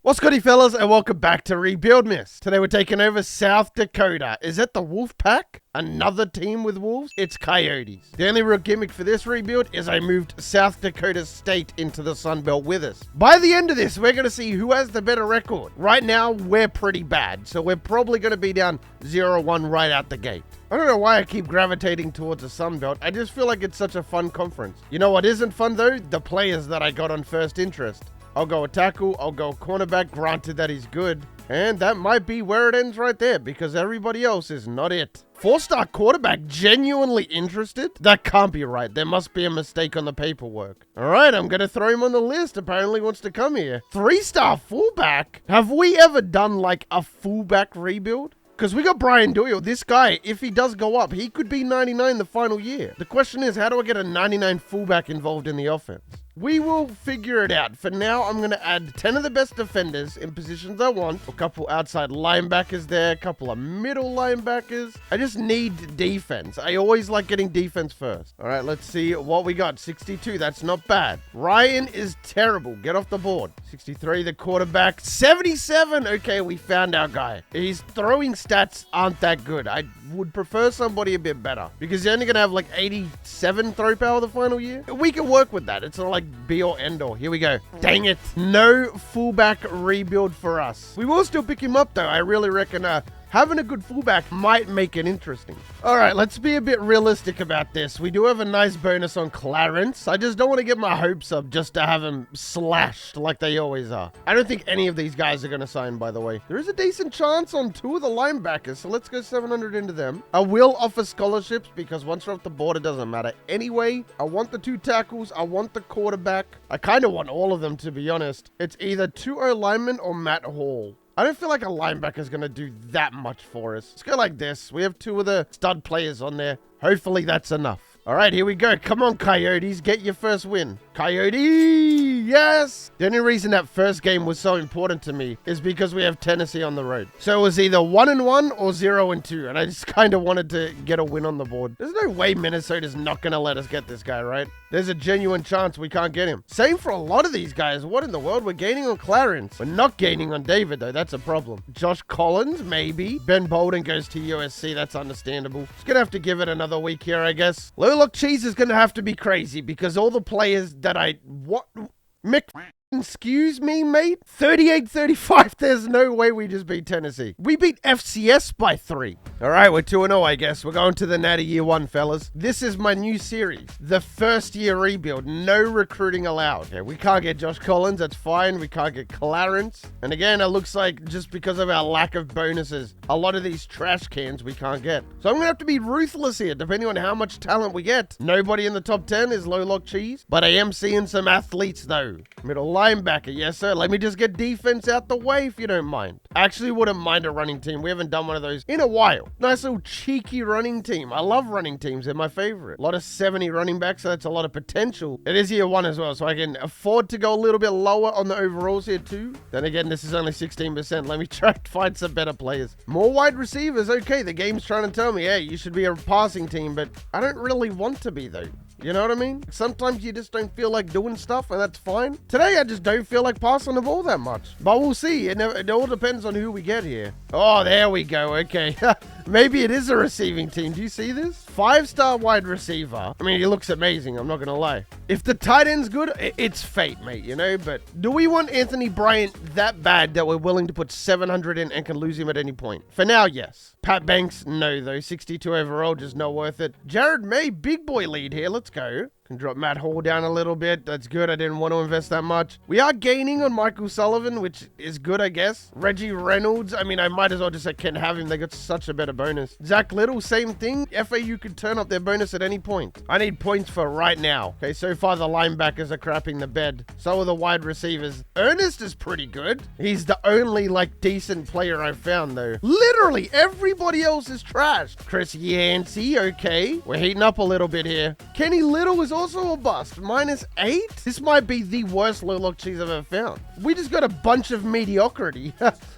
What's goody fellas, and welcome back to Rebuild Miss. Today we're taking over South Dakota. Is it the Wolf Pack? Another team with wolves? It's Coyotes. The only real gimmick for this rebuild is I moved South Dakota State into the Sun Belt with us. By the end of this, we're going to see who has the better record. Right now, we're pretty bad, so we're probably going to be down 0-1 right out the gate. I don't know why I keep gravitating towards the Sun Belt. I just feel like it's such a fun conference. You know what isn't fun though? The players that I got on first interest. I'll go a tackle, I'll go cornerback, granted that he's good. And that might be where it ends right there, because everybody else is not it. 4-star quarterback, genuinely interested? That can't be right. There must be a mistake on the paperwork. All right, I'm going to throw him on the list. Apparently wants to come here. 3-star fullback? Have we ever done like a fullback rebuild? Because we got Brian Doyle. This guy, if he does go up, he could be 99 the final year. The question is, how do I get a 99 fullback involved in the offense? We will figure it out. For now, I'm going to add 10 of the best defenders in positions I want. A couple outside linebackers there, a couple of middle linebackers. I just need defense. I always like getting defense first. All right, let's see what we got. 62, that's not bad. Ryan is terrible. Get off the board. 63, the quarterback. 77, okay, we found our guy. His throwing stats aren't that good. I would prefer somebody a bit better because you're only going to have like 87 throw power the final year. We can work with that. It's not like be or end all. Here we go. Dang it. No fullback rebuild for us. We will still pick him up though. I really reckon having a good fullback might make it interesting. All right, let's be a bit realistic about this. We do have a nice bonus on Clarence. I just don't want to get my hopes up just to have him slashed like they always are. I don't think any of these guys are going to sign, by the way. There is a decent chance on 2 of the linebackers, so let's go 700 into them. I will offer scholarships because once we're off the board, it doesn't matter. Anyway, I want the 2 tackles. I want the quarterback. I kind of want all of them, to be honest. It's either 2 linemen or Matt Hall. I don't feel like a linebacker is going to do that much for us. Let's go like this. We have 2 of the stud players on there. Hopefully that's enough. All right, here we go. Come on, Coyotes. Get your first win. Coyote! Yes! The only reason that first game was so important to me is because we have Tennessee on the road. So it was either 1-1 or 0-2, and I just kind of wanted to get a win on the board. There's no way Minnesota's not going to let us get this guy, right? There's a genuine chance we can't get him. Same for a lot of these guys. What in the world? We're gaining on Clarence. We're not gaining on David, though. That's a problem. Josh Collins, maybe. Ben Bolden goes to USC. That's understandable. Just going to have to give it another week here, I guess. Low-lock cheese is going to have to be crazy because all the players that What? Excuse me, mate? 38-35. There's no way we just beat Tennessee. We beat FCS by 3. All right, we're 2-0, I guess. We're going to the Natty Year 1, fellas. This is my new series. The first year rebuild. No recruiting allowed. Okay, we can't get Josh Collins. That's fine. We can't get Clarence. And again, it looks like just because of our lack of bonuses, a lot of these trash cans we can't get. So I'm going to have to be ruthless here, depending on how much talent we get. Nobody in the top 10 is low-lock cheese, but I am seeing some athletes, though. Middle linebacker, yes sir. Let me just get defense out the way if you don't mind. I actually wouldn't mind a running team. We haven't done one of those in a while. Nice little cheeky running team. I love running teams. They're my favorite. A lot of 70 running backs, so that's a lot of potential. It is year 1 as well, so I can afford to go a little bit lower on the overalls here too. Then again, this is only 16%. Let me try to find some better players. More wide receivers. Okay, the game's trying to tell me, hey, you should be a passing team, but I don't really want to be though. You know what I mean? Sometimes you just don't feel like doing stuff, and that's fine. Today, I just don't feel like passing the ball that much. But we'll see. It all depends on who we get here. Oh, there we go. Okay. Maybe it is a receiving team. Do you see this? 5-star wide receiver. I mean, he looks amazing. I'm not going to lie. If the tight end's good, it's fate, mate, you know? But do we want Anthony Bryant that bad that we're willing to put 700 in and can lose him at any point? For now, yes. Pat Banks, no, though. 62 overall, just not worth it. Jared May, big boy lead here. Let's go. Can drop Matt Hall down a little bit. That's good. I didn't want to invest that much. We are gaining on Michael Sullivan, which is good, I guess. Reggie Reynolds. I mean, I might as well just say can't have him. They got such a better bonus. Zach Little, same thing. FAU could turn up their bonus at any point. I need points for right now. Okay, so far the linebackers are crapping the bed. So are the wide receivers. Ernest is pretty good. He's the only, like, decent player I've found, though. Literally, everybody else is trashed. Chris Yancey, okay. We're heating up a little bit here. Kenny Little is also a bust. -8? This might be the worst low lock cheese I've ever found. We just got a bunch of mediocrity.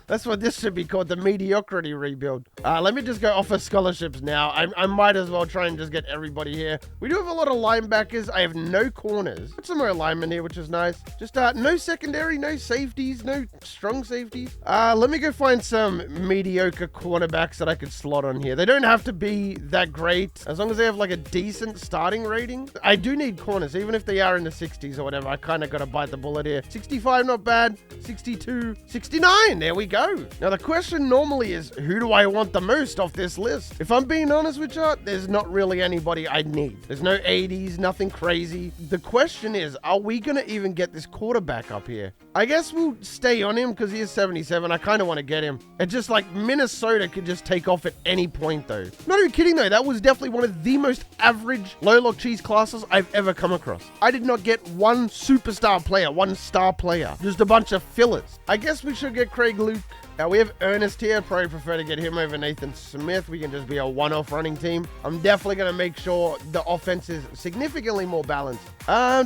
That's what this should be called, the mediocrity rebuild. Let me just go offer scholarships now. I might as well try and just get everybody here. We do have a lot of linebackers. I have no corners. Got some more linemen here, which is nice. Just no secondary, no safeties, no strong safeties. Let me go find some mediocre cornerbacks that I could slot on here. They don't have to be that great, as long as they have like a decent starting rating. I do need corners, even if they are in the 60s or whatever. I kind of got to bite the bullet here. 65, not bad. 62, 69. There we go. Now, the question normally is, who do I want the most off this list? If I'm being honest with you, there's not really anybody I need. There's no 80s, nothing crazy. The question is, are we going to even get this quarterback up here? I guess we'll stay on him because he is 77. I kind of want to get him. It's just like Minnesota could just take off at any point, though. Not even kidding, though. That was definitely one of the most average low-lock cheese classes I've ever come across. I did not get one superstar player, one star player. Just a bunch of fillers. I guess we should get Craig Luke. Now, we have Ernest here. Probably prefer to get him over Nathan Smith. We can just be a one-off running team. I'm definitely going to make sure the offense is significantly more balanced.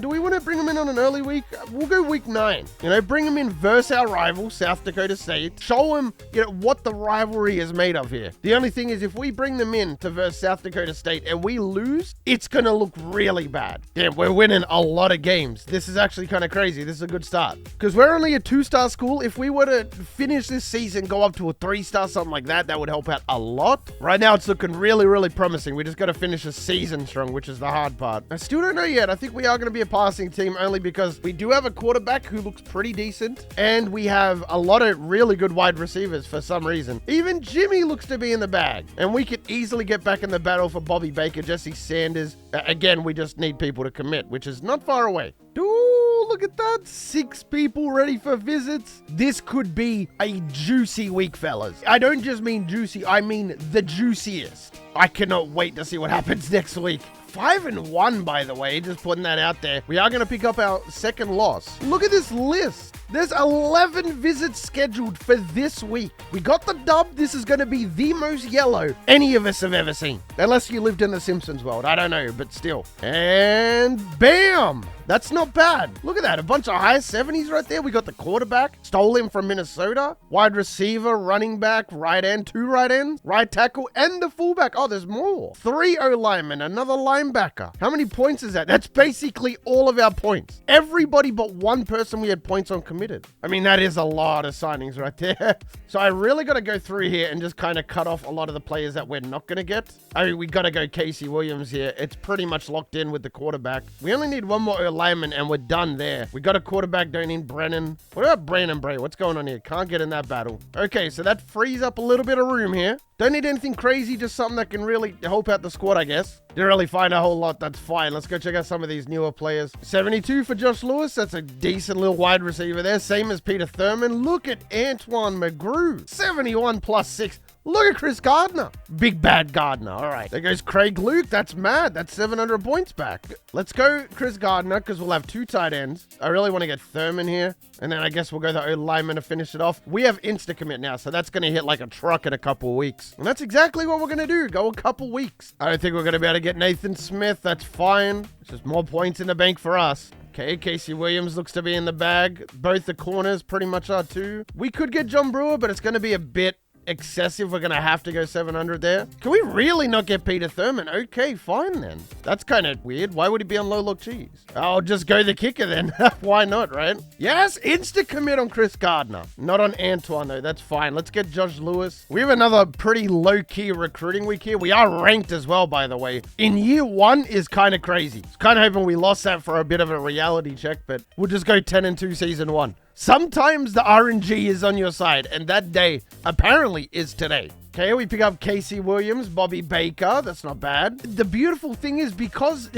Do we want to bring him in on an early week? We'll go week 9. You know, bring him in versus our rival, South Dakota State. Show him, you know, what the rivalry is made of here. The only thing is, if we bring them in to versus South Dakota State and we lose, it's going to look really bad. Yeah, we're winning a lot of games. This is actually kind of crazy. This is a good start. Because we're only a 2-star school. If we were to finish this season, go up to a 3-star, something like that, that would help out a lot. Right now, it's looking really, really promising. We just got to finish the season strong, which is the hard part. I still don't know yet. I think we are going to be a passing team only because we do have a quarterback who looks pretty decent, and we have a lot of really good wide receivers for some reason. Even Jimmy looks to be in the bag, and we could easily get back in the battle for Bobby Baker, Jesse Sanders. Again, we just need people to commit, which is not far away. Ooh, look at that. 6 people ready for visits. This could be a juicy week, fellas. I don't just mean juicy, I mean the juiciest. I cannot wait to see what happens next week. 5-1, by the way, just putting that out there. We are going to pick up our second loss. Look at this list. There's 11 visits scheduled for this week. We got the dub. This is going to be the most yellow any of us have ever seen. Unless you lived in the Simpsons world. I don't know, but still. And bam! That's not bad. Look at that. A bunch of high 70s right there. We got the quarterback. Stole him from Minnesota. Wide receiver, running back, right end, 2 right ends, right tackle, and the fullback. Oh, there's more. 3 O-linemen, another linebacker. How many points is that? That's basically all of our points. Everybody but one person we had points on committed. I mean, that is a lot of signings right there. So I really got to go through here and just kind of cut off a lot of the players that we're not going to get. I mean, we got to go Casey Williams here. It's pretty much locked in with the quarterback. We only need one more lineman and we're done there. We got a quarterback, don't need Brennan. What about Brandon Bray? What's going on here? Can't get in that battle. Okay, so that frees up a little bit of room here. Don't need anything crazy, just something that can really help out the squad, I guess. Didn't really find a whole lot, that's fine. Let's go check out some of these newer players. 72 for Josh Lewis, that's a decent little wide receiver there. Same as Peter Thurman. Look at Antoine McGrew, 71 plus 6. Look at Chris Gardner. Big bad Gardner. All right. There goes Craig Luke. That's mad. That's 700 points back. Let's go Chris Gardner because we'll have 2 tight ends. I really want to get Thurman here. And then I guess we'll go the O-lineman to finish it off. We have insta-commit now, so that's going to hit like a truck in a couple weeks. And that's exactly what we're going to do. Go a couple weeks. I don't think we're going to be able to get Nathan Smith. That's fine. It's just more points in the bank for us. Okay, Casey Williams looks to be in the bag. Both the corners pretty much are too. We could get John Brewer, but it's going to be a bit excessive. We're going to have to go 700 there. Can we really not get Peter Thurman? Okay, fine then. That's kind of weird. Why would he be on low look cheese? I'll just go the kicker then. Why not, right? Yes, insta commit on Chris Gardner. Not on Antoine though. That's fine. Let's get Josh Lewis. We have another pretty low-key recruiting week here. We are ranked as well, by the way. In year 1 is kind of crazy. I was kind of hoping we lost that for a bit of a reality check, but we'll just go 10-2 season 1. Sometimes the RNG is on your side, and that day apparently is today. Okay, we pick up Casey Williams, Bobby Baker. That's not bad. The beautiful thing is because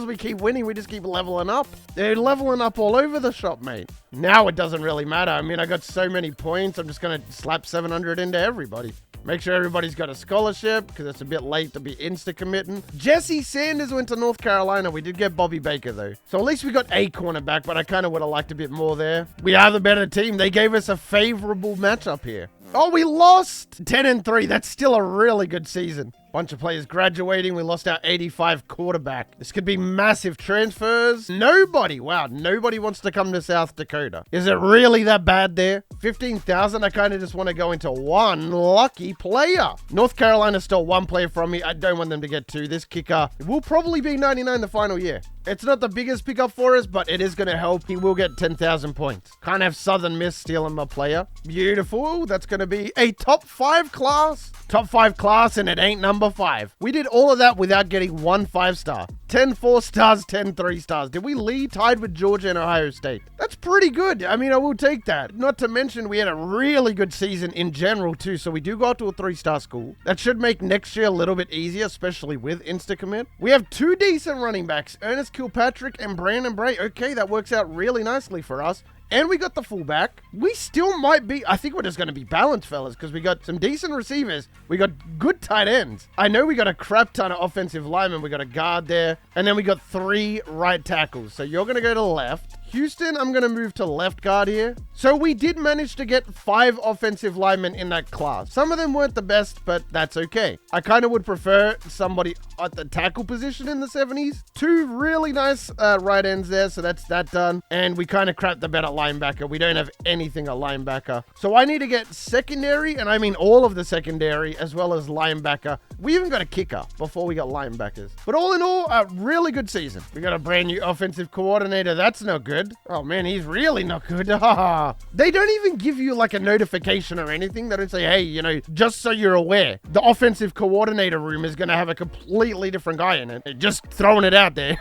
we keep winning, we just keep leveling up. They're leveling up all over the shop, mate. Now it doesn't really matter. I mean, I got so many points. I'm just going to slap 700 into everybody. Make sure everybody's got a scholarship because it's a bit late to be insta-committing. Jesse Sanders went to North Carolina. We did get Bobby Baker, though. So at least we got a cornerback, but I kind of would have liked a bit more there. We are the better team. They gave us a favorable matchup here. Oh, we lost 10-3. That's still a really good season. Bunch of players graduating. We lost our 85 quarterback. This could be massive transfers. Nobody wants to come to South Dakota. Is it really that bad there? 15,000. I kind of just want to go into one lucky player. North Carolina stole one player from me. I don't want them to get two. This kicker will probably be 99 the final year. It's not the biggest pickup for us, but it is going to help. He will get 10,000 points. Can't have Southern Miss stealing my player. Beautiful. That's going to be a top 5 class. Top 5 class, and it ain't number 5. We did all of that without getting one 5-star. 10 4-stars, 10 3-stars. Did we lead tied with Georgia and Ohio State? That's pretty good. I mean, I will take that. Not to mention, we had a really good season in general, too. So we do go to a 3-star school. That should make next year a little bit easier, especially with Instacommit. We have 2 decent running backs, Ernest Kilpatrick and Brandon Bray. Okay, that works out really nicely for us. And we got the fullback. We still might be, I think we're just going to be balanced, fellas, because we got some decent receivers. We got good tight ends. I know we got a crap ton of offensive linemen. We got a guard there. And then we got 3 right tackles. So you're going to go to the left. Houston, I'm going to move to left guard here. So we did manage to get 5 offensive linemen in that class. Some of them weren't the best, but that's okay. I kind of would prefer somebody at the tackle position in the 70s. 2 really nice right ends there, so that's that done. And we kind of crapped the bed at linebacker. We don't have anything at linebacker. So I need to get secondary, and I mean all of the secondary, as well as linebacker. We even got a kicker before we got linebackers. But all in all, a really good season. We got a brand new offensive coordinator. That's no good. Oh man, he's really not good. They don't even give you like a notification or anything. They don't say, hey, you know, just so you're aware, the offensive coordinator room is going to have a completely different guy in it. They're just throwing it out there.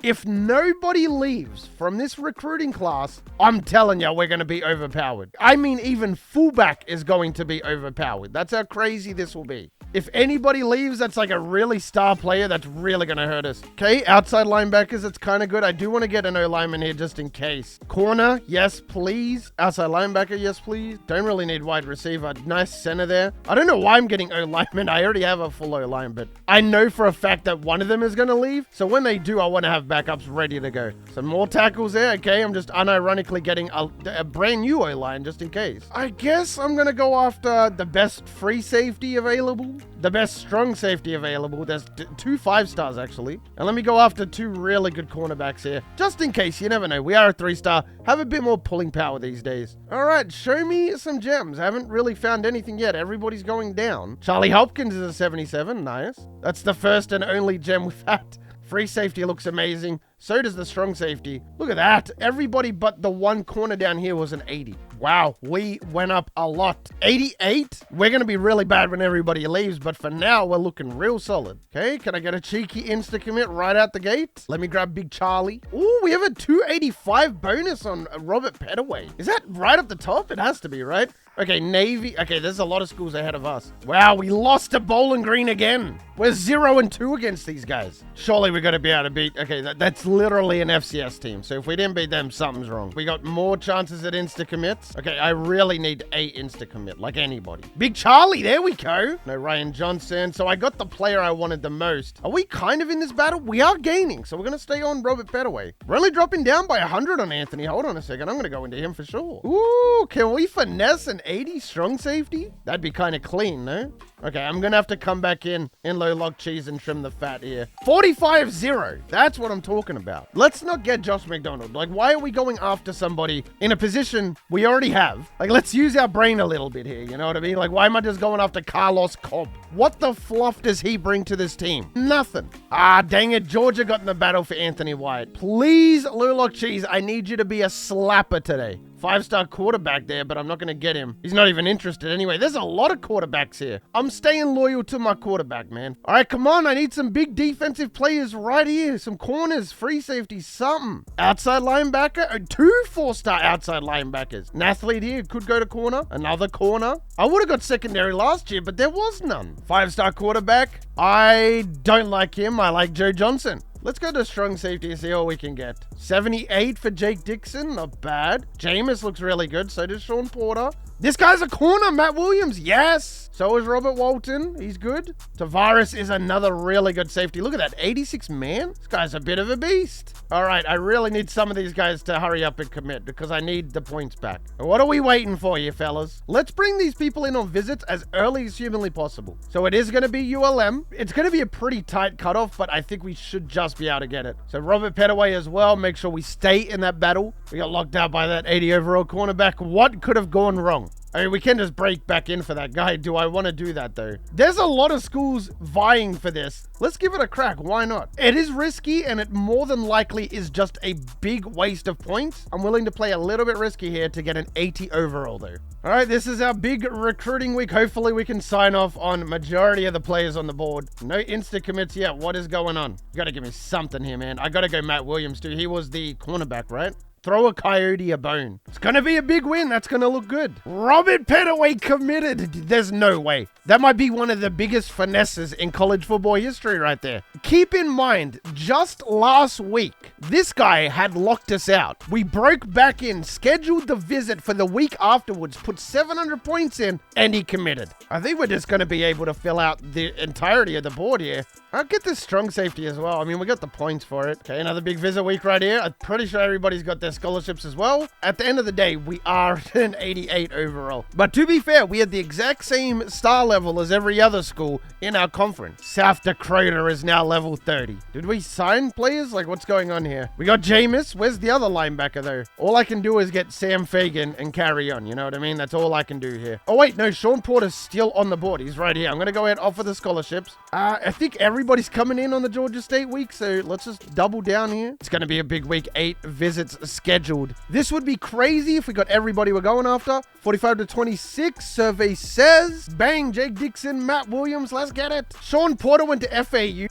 If nobody leaves from this recruiting class, I'm telling you, we're going to be overpowered. I mean, even fullback is going to be overpowered. That's how crazy this will be. If anybody leaves, that's like a really star player. That's really going to hurt us. Okay, outside linebackers, that's kind of good. I do want to get an O-lineman here just in case. Corner, yes, please. Outside linebacker, yes, please. Don't really need wide receiver. Nice center there. I don't know why I'm getting O-lineman. I already have a full O-line, but I know for a fact that one of them is going to leave. So when they do, I want to have backups ready to go. Some more tackles there. Okay, I'm just unironically getting a brand new O-line just in case. I guess I'm going to go after the best free safety available. The best strong safety available. There's 2 5-stars actually. And let me go after 2 really good cornerbacks here. Just in case, you never know. We are a 3-star. Have a bit more pulling power these days. All right, show me some gems. I haven't really found anything yet. Everybody's going down. Charlie Hopkins is a 77. Nice. That's the first and only gem we've had. Free safety looks amazing. So does the strong safety. Look at that. Everybody but the one corner down here was an 80. Wow, we went up a lot. 88? We're going to be really bad when everybody leaves, but for now, we're looking real solid. Okay, can I get a cheeky insta-commit right out the gate? Let me grab Big Charlie. Ooh, we have a 285 bonus on Robert Pettaway. Is that right up the top? It has to be, right? Okay, Navy. Okay, there's a lot of schools ahead of us. Wow, we lost to Bowling Green again. We're 0-2 against these guys. Surely we're going to be able to beat... Okay, that's literally an FCS team. So if we didn't beat them, something's wrong. We got more chances at insta-commits. Okay, I really need a insta-commit, like anybody. Big Charlie, there we go. No Ryan Johnson. So I got the player I wanted the most. Are we kind of in this battle? We are gaining, so we're going to stay on Robert Pettaway. We're only dropping down by 100 on Anthony. Hold on a second. I'm going to go into him for sure. Ooh, can we finesse an 80 strong safety? That'd be kind of clean, no? Okay, I'm going to have to come back in low log cheese and trim the fat here. 45-0. That's what I'm talking about. Let's not get Josh McDonald. Like, why are we going after somebody in a position we already have? Like, let's use our brain a little bit here. You know what I mean? Like, why am I just going after Carlos Cobb? What the fluff does he bring to this team? Nothing. Ah, dang it. Georgia got in the battle for Anthony White. Please, low log cheese, I need you to be a slapper today. 5-star quarterback there, but I'm not going to get him. He's not even interested anyway. There's a lot of quarterbacks here. I'm staying loyal to my quarterback, man. All right, come on. I need some big defensive players right here. Some corners, free safety, something. Outside linebacker. 2 4-star outside linebackers. An athlete here could go to corner. Another corner. I would have got secondary last year, but there was none. 5-star quarterback. I don't like him. I like Joe Johnson. Let's go to strong safety and see what we can get. 78 for Jake Dixon. Not bad. Jameis looks really good. So does Sean Porter. This guy's a corner, Matt Williams. Yes. So is Robert Walton. He's good. Tavares is another really good safety. Look at that, 86 man. This guy's a bit of a beast. All right, I really need some of these guys to hurry up and commit because I need the points back. What are we waiting for, you fellas? Let's bring these people in on visits as early as humanly possible. So it is going to be ULM. It's going to be a pretty tight cutoff, but I think we should just be able to get it. So Robert Petaway as well. Make sure we stay in that battle. We got locked out by that 80 overall cornerback. What could have gone wrong? I mean, we can just break back in for that guy. Do I want to do that, though? There's a lot of schools vying for this. Let's give it a crack. Why not? It is risky, and it more than likely is just a big waste of points. I'm willing to play a little bit risky here to get an 80 overall, though. All right, this is our big recruiting week. Hopefully, we can sign off on majority of the players on the board. No insta commits yet. What is going on? You got to give me something here, man. I got to go Matt Williams, too. He was the cornerback, right? Throw a Coyote a bone. It's going to be a big win. That's going to look good. Robert Petaway committed. There's no way. That might be one of the biggest finesses in college football history right there. Keep in mind, just last week, this guy had locked us out. We broke back in, scheduled the visit for the week afterwards, put 700 points in, and he committed. I think we're just going to be able to fill out the entirety of the board here. I'll get this strong safety as well. I mean, we got the points for it. Okay, another big visit week right here. I'm pretty sure everybody's got their scholarships as well. At the end of the day, we are an 88 overall. But to be fair, we had the exact same star level as every other school in our conference. South Dakota is now level 30. Did we sign players? Like, what's going on here? We got Jameis. Where's the other linebacker, though? All I can do is get Sam Fagan and carry on. You know what I mean? That's all I can do here. Oh, wait. No, Sean Porter's still on the board. He's right here. I'm going to go ahead and offer the scholarships. I think everybody's coming in on the Georgia State week, so let's just double down here. It's going to be a big week. 8 visits scheduled. This would be crazy if we got everybody we're going after. 45 to 26. Survey says. Bang. Jake Dixon, Matt Williams. Let's get it. Sean Porter went to FAU.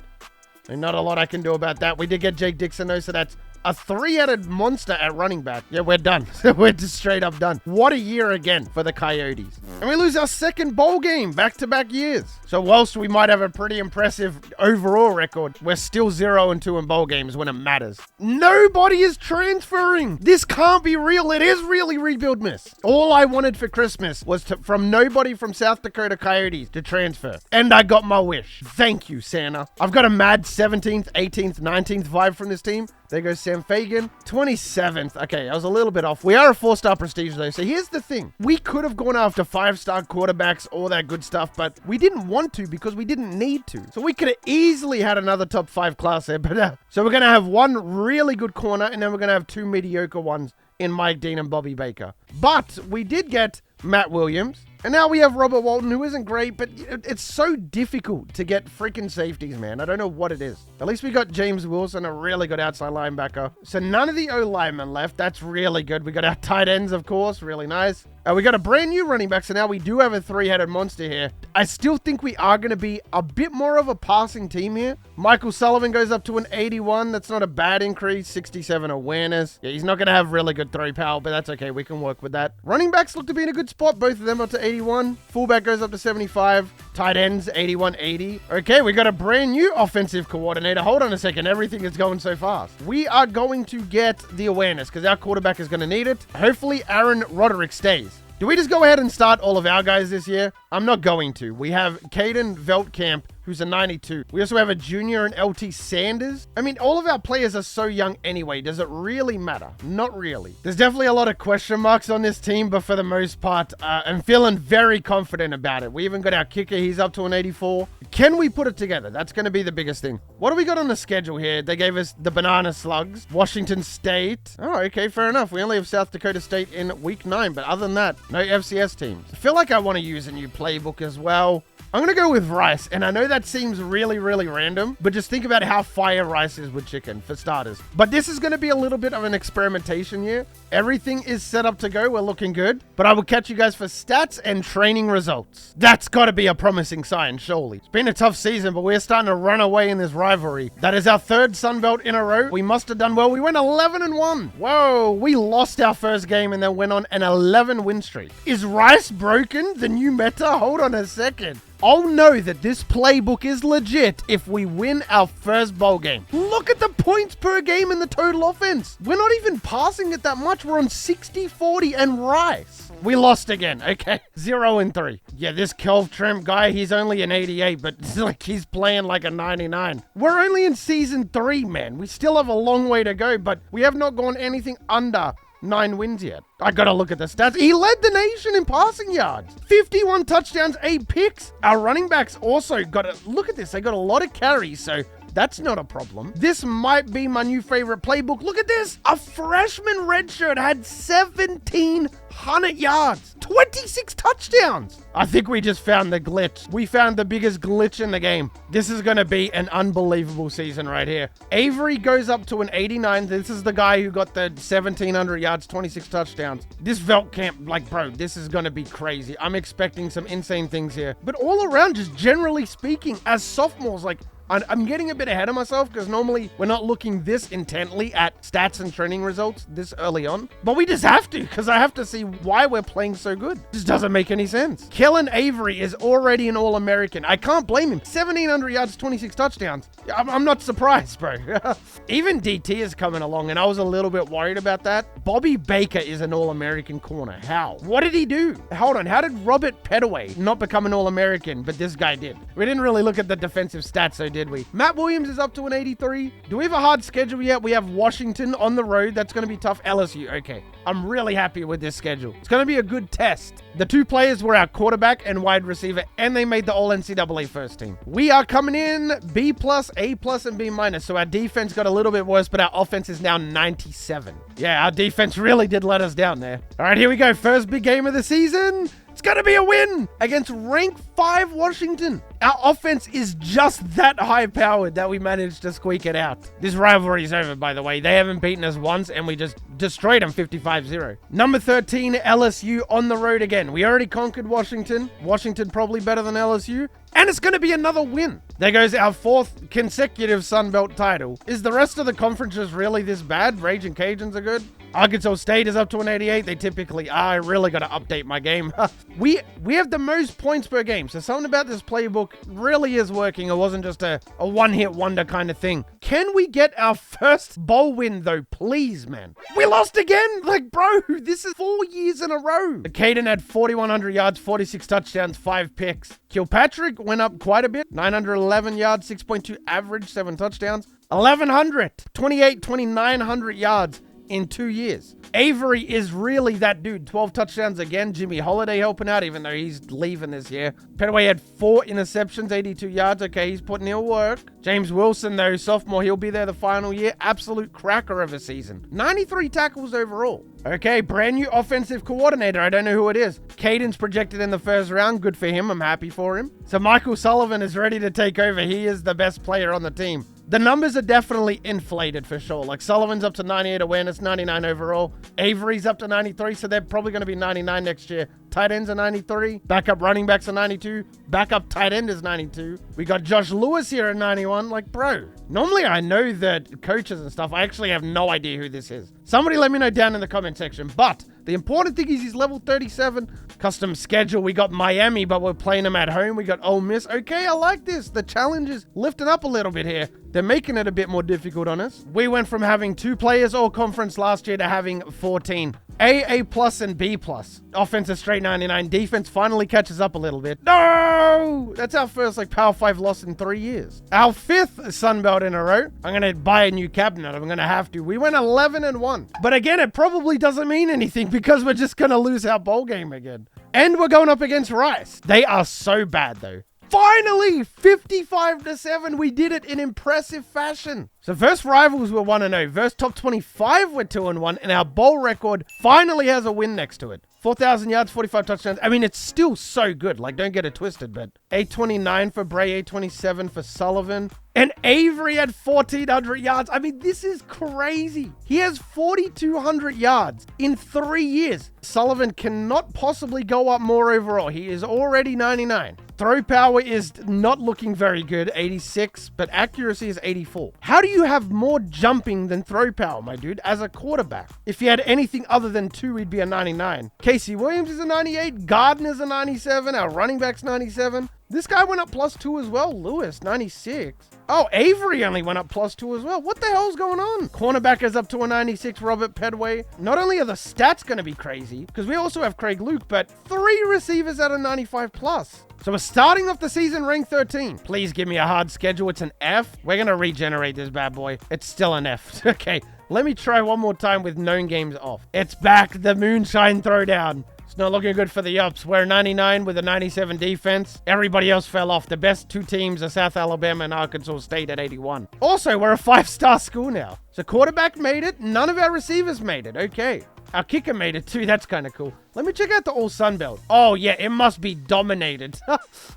And not a lot I can do about that. We did get Jake Dixon, though, so that's a 3-headed monster at running back. Yeah, we're done. We're just straight up done. What a year again for the Coyotes. And we lose our second bowl game back-to-back years. So whilst we might have a pretty impressive overall record, we're still 0-2 in bowl games when it matters. Nobody is transferring. This can't be real. It is really rebuild miss. All I wanted for Christmas was from nobody from South Dakota Coyotes to transfer. And I got my wish. Thank you, Santa. I've got a mad 17th, 18th, 19th vibe from this team. There goes Sam Fagan. 27th. Okay, I was a little bit off. We are a 4-star prestige, though. So here's the thing. We could have gone after 5-star quarterbacks, all that good stuff, but we didn't want to because we didn't need to. So we could have easily had another top 5 class there. But so we're going to have one really good corner, and then we're going to have 2 mediocre ones in Mike Dean and Bobby Baker. But we did get Matt Williams. And now we have Robert Walton, who isn't great, but it's so difficult to get freaking safeties, man. I don't know what it is. At least we got James Wilson, a really good outside linebacker. So none of the O-linemen left. That's really good. We got our tight ends, of course. Really nice. We got a brand new running back, so now we do have a 3-headed monster here. I still think we are going to be a bit more of a passing team here. Michael Sullivan goes up to an 81. That's not a bad increase. 67 awareness. Yeah, he's not going to have really good throw power, but that's okay. We can work with that. Running backs look to be in a good spot. Both of them up to 81. Fullback goes up to 75. Tight ends, 81, 80. Okay, we got a brand new offensive coordinator. Hold on a second. Everything is going so fast. We are going to get the awareness because our quarterback is going to need it. Hopefully, Aaron Roderick stays. Do we just go ahead and start all of our guys this year? I'm not going to. We have Caden Veltkamp, who's a 92. We also have a junior in LT Sanders. I mean, all of our players are so young anyway. Does it really matter? Not really. There's definitely a lot of question marks on this team, but for the most part, I'm feeling very confident about it. We even got our kicker. He's up to an 84. Can we put it together? That's going to be the biggest thing. What do we got on the schedule here? They gave us the Banana Slugs, Washington State. Oh, okay, fair enough. We only have South Dakota State in week 9, but other than that, no FCS teams. I feel like I want to use a new playbook as well. I'm going to go with rice, and I know that seems really, really random, but just think about how fire rice is with chicken, for starters. But this is going to be a little bit of an experimentation year. Everything is set up to go. We're looking good, but I will catch you guys for stats and training results. That's got to be a promising sign, surely. It's been a tough season, but we're starting to run away in this rivalry. That is our 3rd Sun Belt in a row. We must have done well. We went 11-1. Whoa, we lost our first game and then went on an 11-win streak. Is rice broken? The new meta? Hold on a second. I'll know that this playbook is legit if we win our first bowl game. Look at the points per game in the total offense. We're not even passing it that much. We're on 60-40 and rice. We lost again. Okay. 0-3. Yeah, this Kelv Tramp guy, he's only an 88, but it's like he's playing like a 99. We're only in season 3, man. We still have a long way to go, but we have not gone anything under 9 wins yet. I gotta look at the stats. He led the nation in passing yards. 51 touchdowns, 8 picks. Our running backs also got a look at this. They got a lot of carries, so that's not a problem. This might be my new favorite playbook. Look at this. A freshman redshirt had 1,700 yards, 26 touchdowns. I think we just found the glitch. We found the biggest glitch in the game. This is going to be an unbelievable season right here. Avery goes up to an 89. This is the guy who got the 1,700 yards, 26 touchdowns. This Velt camp, like, bro, this is going to be crazy. I'm expecting some insane things here. But all around, just generally speaking, as sophomores, like, I'm getting a bit ahead of myself because normally we're not looking this intently at stats and training results this early on. But we just have to because I have to see why we're playing so good. It just doesn't make any sense. Kellen Avery is already an All-American. I can't blame him. 1,700 yards, 26 touchdowns. I'm not surprised, bro. Even DT is coming along and I was a little bit worried about that. Bobby Baker is an All-American corner. How? What did he do? Hold on. How did Robert Pettaway not become an All-American, but this guy did? We didn't really look at the defensive stats, so did we? Matt Williams is up to an 83. Do we have a hard schedule yet? We have Washington on the road. That's going to be tough. LSU. Okay. I'm really happy with this schedule. It's going to be a good test. The 2 players were our quarterback and wide receiver, and they made the All-NCAA first team. We are coming in B+, A+, and B-. So our defense got a little bit worse, but our offense is now 97. Yeah, our defense really did let us down there. All right, here we go. First big game of the season. It's going to be a win against rank 5 Washington. Our offense is just that high-powered that we managed to squeak it out. This rivalry is over, by the way. They haven't beaten us once, and we just destroyed them 55-0. Number 13, LSU on the road again. We already conquered Washington. Washington probably better than LSU. And it's going to be another win. There goes our 4th consecutive Sun Belt title. Is the rest of the conference just really this bad? Raging Cajuns are good. Arkansas State is up to an 88. They typically are. I really got to update my game. we have the most points per game. So something about this playbook really is working. It wasn't just a one-hit wonder kind of thing. Can we get our first bowl win, though? Please, man. We lost again. Like, bro, this is 4 years in a row. Caden had 4,100 yards, 46 touchdowns, 5 picks. Kilpatrick went up quite a bit. 911 yards, 6.2 average, 7 touchdowns. 1,100, 2,900 yards in 2 years. Avery is really that dude. 12 touchdowns again. Jimmy Holiday helping out, even though he's leaving this year. Pettaway had 4 interceptions, 82 yards. Okay, he's putting in work. James Wilson, though, sophomore, he'll be there the final year. Absolute cracker of a season. 93 tackles overall. Okay, brand new offensive coordinator. I don't know who it is. Caden's projected in the first round. Good for him. I'm happy for him. So Michael Sullivan is ready to take over. He is the best player on the team. The numbers are definitely inflated for sure. Like Sullivan's up to 98 awareness, 99 overall. Avery's up to 93, so they're probably going to be 99 next year. Tight ends are 93. Backup running backs are 92. Backup tight end is 92. We got Josh Lewis here at 91. Like, bro, normally I know the coaches and stuff. I actually have no idea who this is. Somebody let me know down in the comment section. But the important thing is he's level 37. Custom schedule. We got Miami, but we're playing them at home. We got Ole Miss. Okay, I like this. The challenge is lifting up a little bit here. They're making it a bit more difficult on us. We went from having 2 players all conference last year to having 14. A+, and B+. Offense is straight 99. Defense finally catches up a little bit. No! That's our first Power 5 loss in 3 years. Our 5th Sun Belt in a row. I'm going to buy a new cabinet. I'm going to have to. We went 11-1. But again, it probably doesn't mean anything because we're just going to lose our bowl game again. And we're going up against Rice. They are so bad, though. Finally, 55-7. We did it in impressive fashion. So first rivals were 1-0. First top 25 were 2-1. And our bowl record finally has a win next to it. 4,000 yards, 45 touchdowns. I mean, it's still so good. Like, don't get it twisted, but 829 for Bray, 827 for Sullivan. And Avery had 1,400 yards. I mean, this is crazy. He has 4,200 yards in 3 years. Sullivan cannot possibly go up more overall. He is already 99. Throw power is not looking very good, 86, but accuracy is 84. How do you have more jumping than throw power, my dude, as a quarterback? If you had anything other than 2, he'd be a 99. Casey Williams is a 98. Gardner's a 97. Our running back's 97. This guy went up +2 as well. Lewis, 96. Oh, Avery only went up +2 as well. What the hell's going on? Cornerback is up to a 96, Robert Pedway. Not only are the stats going to be crazy, because we also have Craig Luke, but 3 receivers at a 95+. So we're starting off the season ranked 13. Please give me a hard schedule. It's an F. We're going to regenerate this bad boy. It's still an F. Okay, let me try one more time with known games off. It's back, the moonshine throwdown. It's not looking good for the Ups. We're 99 with a 97 defense. Everybody else fell off. The best 2 teams are South Alabama and Arkansas State at 81. Also, we're a 5-star school now. So quarterback made it. None of our receivers made it. Okay. Our kicker made it too. That's kind of cool. Let me check out the All Sun Belt. Oh, yeah, it must be dominated.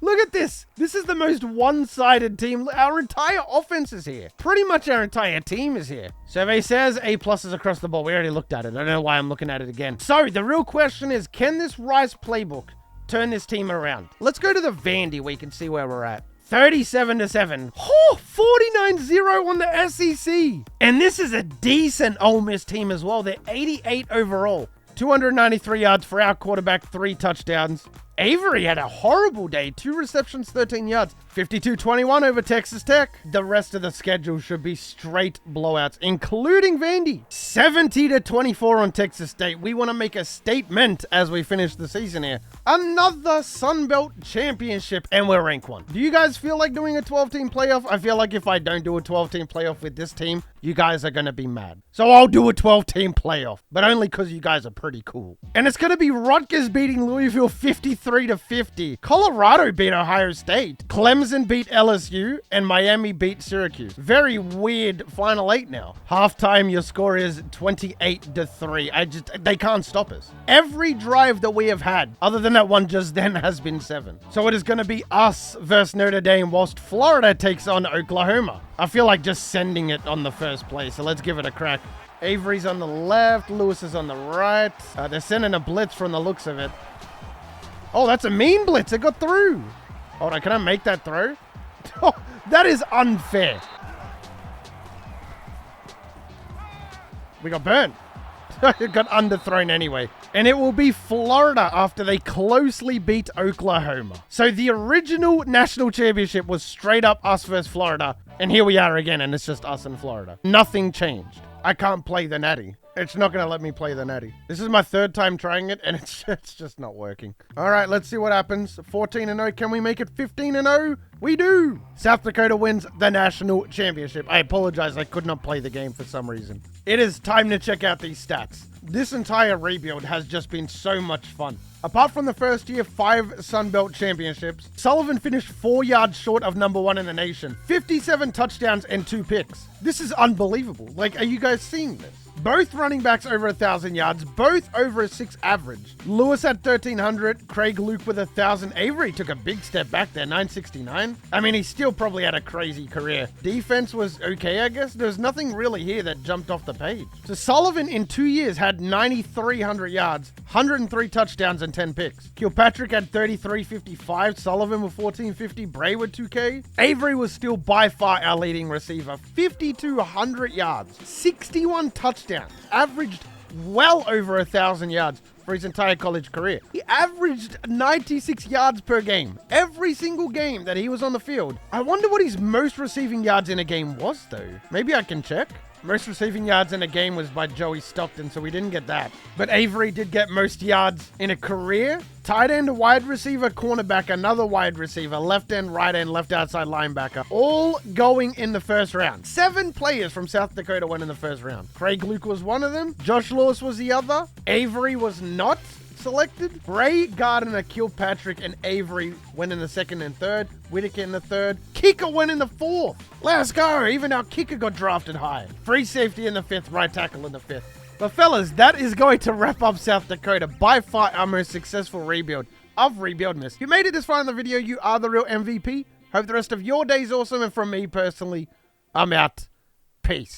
Look at this. This is the most one-sided team. Our entire offense is here. Pretty much our entire team is here. Survey says A+ across the board. We already looked at it. I don't know why I'm looking at it again. So the real question is, can this Rice playbook turn this team around? Let's go to the Vandy where you can see where we're at. 37-7. Oh, 49-0 on the SEC. And this is a decent Ole Miss team as well. They're 88 overall. 293 yards for our quarterback, 3 touchdowns. Avery had a horrible day. 2 receptions, 13 yards. 52-21 over Texas Tech. The rest of the schedule should be straight blowouts, including Vandy. 70-24 on Texas State. We want to make a statement as we finish the season here. Another Sun Belt championship, and we're rank 1. Do you guys feel like doing a 12-team playoff? I feel like if I don't do a 12-team playoff with this team, you guys are going to be mad. So I'll do a 12-team playoff, but only because you guys are pretty cool. And it's going to be Rutgers beating Louisville 53-50. Colorado beat Ohio State. Clemson beat LSU, and Miami beat Syracuse. Very weird Final 8 now. Halftime, your score is 28-3. They can't stop us. Every drive that we have had, other than that one just then, has been 7. So it is going to be us versus Notre Dame, whilst Florida takes on Oklahoma. I feel like just sending it on the first play, so let's give it a crack. Avery's on the left, Lewis is on the right. They're sending a blitz from the looks of it. Oh, that's a mean blitz. It got through. Hold on, can I make that throw? Oh, that is unfair. We got burnt. It got underthrown anyway. And it will be Florida after they closely beat Oklahoma. So the original national championship was straight up us versus Florida. And here we are again, and it's just us and Florida. Nothing changed. I can't play the Natty. It's not going to let me play the Natty. This is my 3rd time trying it, and it's just not working. All right, let's see what happens. 14-0. Can we make it 15-0? We do. South Dakota wins the national championship. I apologize. I could not play the game for some reason. It is time to check out these stats. This entire rebuild has just been so much fun. Apart from the first year, 5 Sun Belt championships, Sullivan finished 4 yards short of #1 in the nation. 57 touchdowns and 2 picks. This is unbelievable. Like, are you guys seeing this? Both running backs over 1,000 yards, both over a 6 average. Lewis at 1,300, Craig Luke with 1,000. Avery took a big step back there, 969. I mean, he still probably had a crazy career. Defense was okay, I guess. There's nothing really here that jumped off the page. So Sullivan in 2 years had 9,300 yards, 103 touchdowns and 10 picks. Kilpatrick had 3,355, Sullivan with 1,450, Bray with 2K. Avery was still by far our leading receiver, 5,200 yards, 61 touchdowns, averaged well over 1,000 yards for his entire college career. He averaged 96 yards per game, every single game that he was on the field. I wonder what his most receiving yards in a game was, though. Maybe I can check. Most receiving yards in a game was by Joey Stockton, so we didn't get that. But Avery did get most yards in a career. Tight end, wide receiver, cornerback, another wide receiver, left end, right end, left outside linebacker, all going in the first round. 7 players from South Dakota went in the first round. Craig Luke was one of them. Josh Lewis was the other. Avery was not selected. Bray, Gardner, Kilpatrick, and Avery went in the 2nd and 3rd. Whitaker in the 3rd. Kicker went in the 4th. Let's go. Even our kicker got drafted high. Free safety in the 5th. Right tackle in the 5th. But fellas, that is going to wrap up South Dakota. By far our most successful rebuild of Rebuildmas. If you made it this far in the video, you are the real MVP. Hope the rest of your day is awesome. And from me personally, I'm out. Peace.